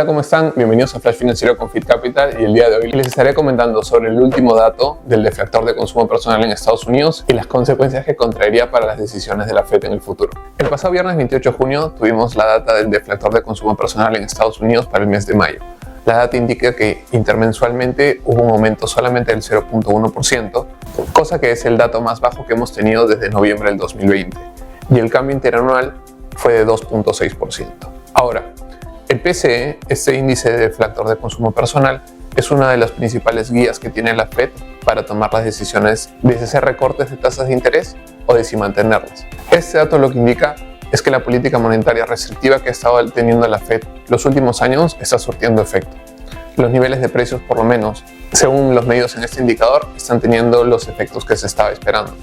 Hola, ¿cómo están? Bienvenidos a Flash Financiero con Fit Capital y el día de hoy les estaré comentando sobre el último dato del deflactor de consumo personal en Estados Unidos y las consecuencias que contraería para las decisiones de la Fed en el futuro. El pasado viernes 28 de junio tuvimos la data del deflactor de consumo personal en Estados Unidos para el mes de mayo. La data indica que intermensualmente hubo un aumento solamente del 0.1%, cosa que es el dato más bajo que hemos tenido desde noviembre del 2020, y el cambio interanual fue de 2.6%. Ahora, el PCE, este índice de deflactor de consumo personal, es una de las principales guías que tiene la Fed para tomar las decisiones de si hacer recortes de tasas de interés o de si mantenerlas. Este dato lo que indica es que la política monetaria restrictiva que ha estado teniendo la Fed los últimos años está surtiendo efecto. Los niveles de precios, por lo menos, según los medios en este indicador, están teniendo los efectos que se estaba esperando.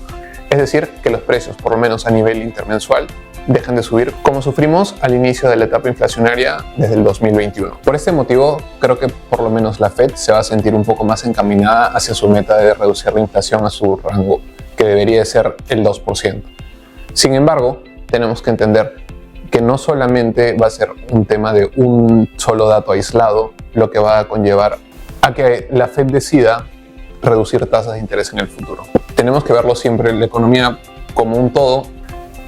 Es decir, que los precios, por lo menos a nivel intermensual, dejan de subir como sufrimos al inicio de la etapa inflacionaria desde el 2021. Por este motivo, creo que por lo menos la Fed se va a sentir un poco más encaminada hacia su meta de reducir la inflación a su rango, que debería ser el 2%. Sin embargo, tenemos que entender que no solamente va a ser un tema de un solo dato aislado lo que va a conllevar a que la Fed decida reducir tasas de interés en el futuro. Tenemos que verlo siempre la economía como un todo.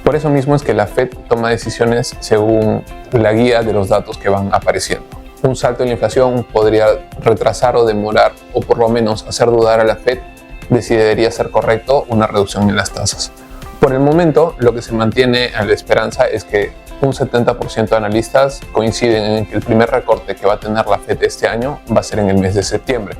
Por eso mismo es que la Fed toma decisiones según la guía de los datos que van apareciendo. Un salto en la inflación podría retrasar o demorar, o por lo menos hacer dudar a la Fed de si debería ser correcto una reducción en las tasas. Por el momento, lo que se mantiene a la esperanza es que un 70% de analistas coinciden en que el primer recorte que va a tener la Fed este año va a ser en el mes de septiembre.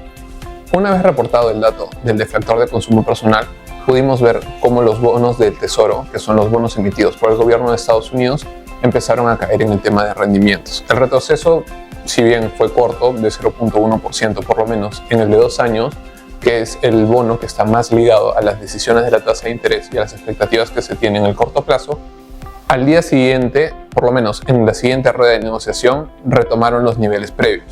Una vez reportado el dato del deflactor de consumo personal, pudimos ver cómo los bonos del Tesoro, que son los bonos emitidos por el gobierno de Estados Unidos, empezaron a caer en el tema de rendimientos. El retroceso, si bien fue corto, de 0.1% por lo menos en el de 2 años, que es el bono que está más ligado a las decisiones de la tasa de interés y a las expectativas que se tienen en el corto plazo, al día siguiente, por lo menos en la siguiente rueda de negociación, retomaron los niveles previos.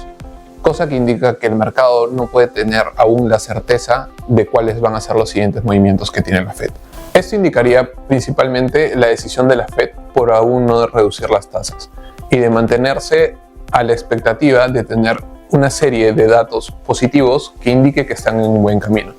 Cosa que indica que el mercado no puede tener aún la certeza de cuáles van a ser los siguientes movimientos que tiene la Fed. Esto indicaría principalmente la decisión de la Fed por aún no reducir las tasas y de mantenerse a la expectativa de tener una serie de datos positivos que indique que están en un buen camino.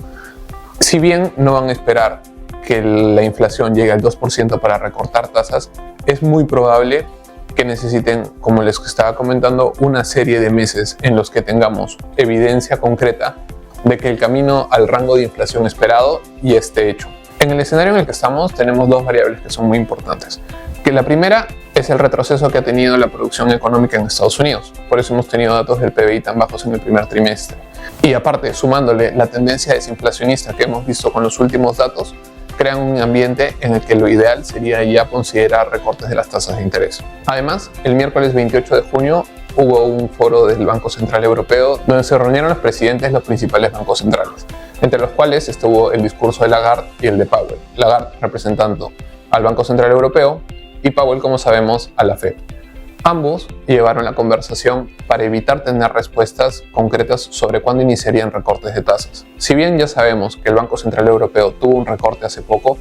Si bien no van a esperar que la inflación llegue al 2% para recortar tasas, es muy probable que necesiten, como les estaba comentando, una serie de meses en los que tengamos evidencia concreta de que el camino al rango de inflación esperado ya esté hecho. En el escenario en el que estamos tenemos dos variables que son muy importantes. Que la primera es el retroceso que ha tenido la producción económica en Estados Unidos. Por eso hemos tenido datos del PBI tan bajos en el primer trimestre. Y aparte, sumándole la tendencia desinflacionista que hemos visto con los últimos datos, crean un ambiente en el que lo ideal sería ya considerar recortes de las tasas de interés. Además, el miércoles 28 de junio hubo un foro del Banco Central Europeo donde se reunieron los presidentes de los principales bancos centrales, entre los cuales estuvo el discurso de Lagarde y el de Powell. Lagarde representando al Banco Central Europeo y Powell, como sabemos, a la Fed. Ambos llevaron la conversación para evitar tener respuestas concretas sobre cuándo iniciarían recortes de tasas. Si bien ya sabemos que el Banco Central Europeo tuvo un recorte hace poco,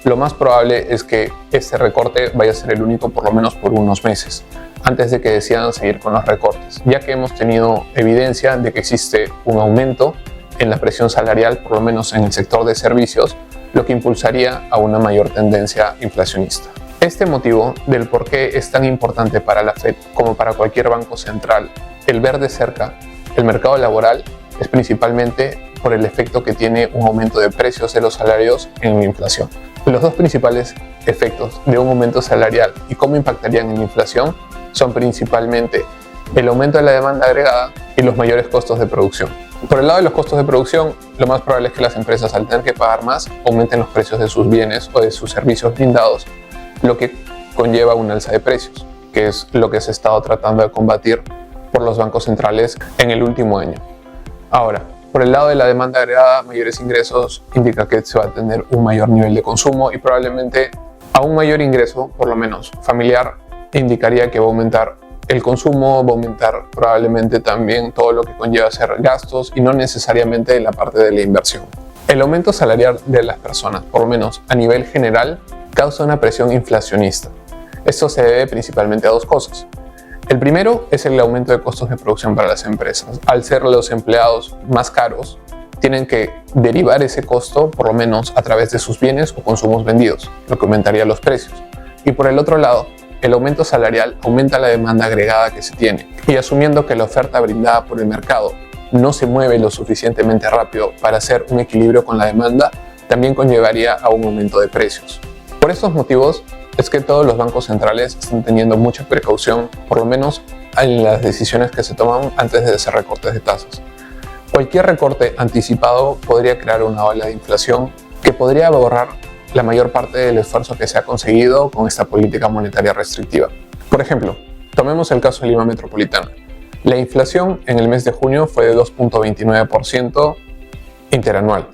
lo más probable es que este recorte vaya a ser el único por lo menos por unos meses, antes de que decidan seguir con los recortes, ya que hemos tenido evidencia de que existe un aumento en la presión salarial, por lo menos en el sector de servicios, lo que impulsaría a una mayor tendencia inflacionista. Este motivo del por qué es tan importante para la Fed como para cualquier banco central el ver de cerca el mercado laboral es principalmente por el efecto que tiene un aumento de precios de los salarios en la inflación. Los dos principales efectos de un aumento salarial y cómo impactarían en la inflación son principalmente el aumento de la demanda agregada y los mayores costos de producción. Por el lado de los costos de producción, lo más probable es que las empresas, al tener que pagar más, aumenten los precios de sus bienes o de sus servicios brindados, lo que conlleva un alza de precios, que es lo que se ha estado tratando de combatir por los bancos centrales en el último año. Ahora, por el lado de la demanda agregada, mayores ingresos indica que se va a tener un mayor nivel de consumo y probablemente a un mayor ingreso, por lo menos familiar, indicaría que va a aumentar el consumo, va a aumentar probablemente también todo lo que conlleva hacer gastos y no necesariamente la parte de la inversión. El aumento salarial de las personas, por lo menos a nivel general, causa una presión inflacionista. Esto se debe principalmente a dos cosas. El primero es el aumento de costos de producción para las empresas. Al ser los empleados más caros, tienen que derivar ese costo por lo menos a través de sus bienes o consumos vendidos, lo que aumentaría los precios. Y por el otro lado, el aumento salarial aumenta la demanda agregada que se tiene. Y asumiendo que la oferta brindada por el mercado no se mueve lo suficientemente rápido para hacer un equilibrio con la demanda, también conllevaría a un aumento de precios. Por estos motivos es que todos los bancos centrales están teniendo mucha precaución, por lo menos en las decisiones que se toman antes de hacer recortes de tasas. Cualquier recorte anticipado podría crear una ola de inflación que podría borrar la mayor parte del esfuerzo que se ha conseguido con esta política monetaria restrictiva. Por ejemplo, tomemos el caso de Lima Metropolitana. La inflación en el mes de junio fue de 2.29% interanual.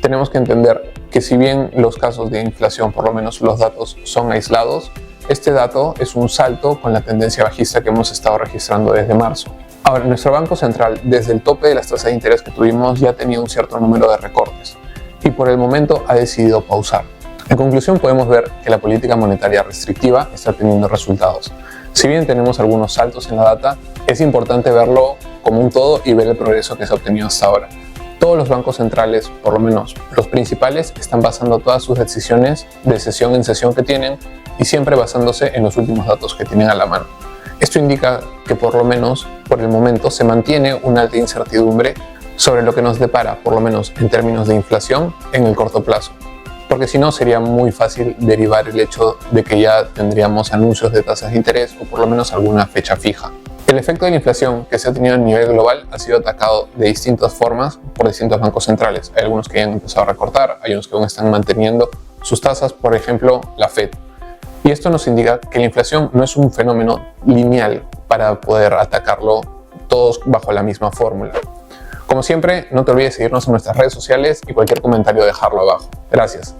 Tenemos que entender que si bien los casos de inflación, por lo menos los datos, son aislados, este dato es un salto con la tendencia bajista que hemos estado registrando desde marzo. Ahora, nuestro Banco Central, desde el tope de las tasas de interés que tuvimos, ya tenía un cierto número de recortes y por el momento ha decidido pausar. En conclusión, podemos ver que la política monetaria restrictiva está teniendo resultados. Si bien tenemos algunos saltos en la data, es importante verlo como un todo y ver el progreso que se ha obtenido hasta ahora. Todos los bancos centrales, por lo menos los principales, están basando todas sus decisiones de sesión en sesión que tienen y siempre basándose en los últimos datos que tienen a la mano. Esto indica que por lo menos por el momento se mantiene una alta incertidumbre sobre lo que nos depara, por lo menos en términos de inflación, en el corto plazo. Porque si no sería muy fácil derivar el hecho de que ya tendríamos anuncios de tasas de interés o por lo menos alguna fecha fija. El efecto de la inflación que se ha tenido a nivel global ha sido atacado de distintas formas por distintos bancos centrales. Hay algunos que ya han empezado a recortar, hay unos que aún están manteniendo sus tasas, por ejemplo, la Fed. Y esto nos indica que la inflación no es un fenómeno lineal para poder atacarlo todos bajo la misma fórmula. Como siempre, no te olvides seguirnos en nuestras redes sociales y cualquier comentario dejarlo abajo. Gracias.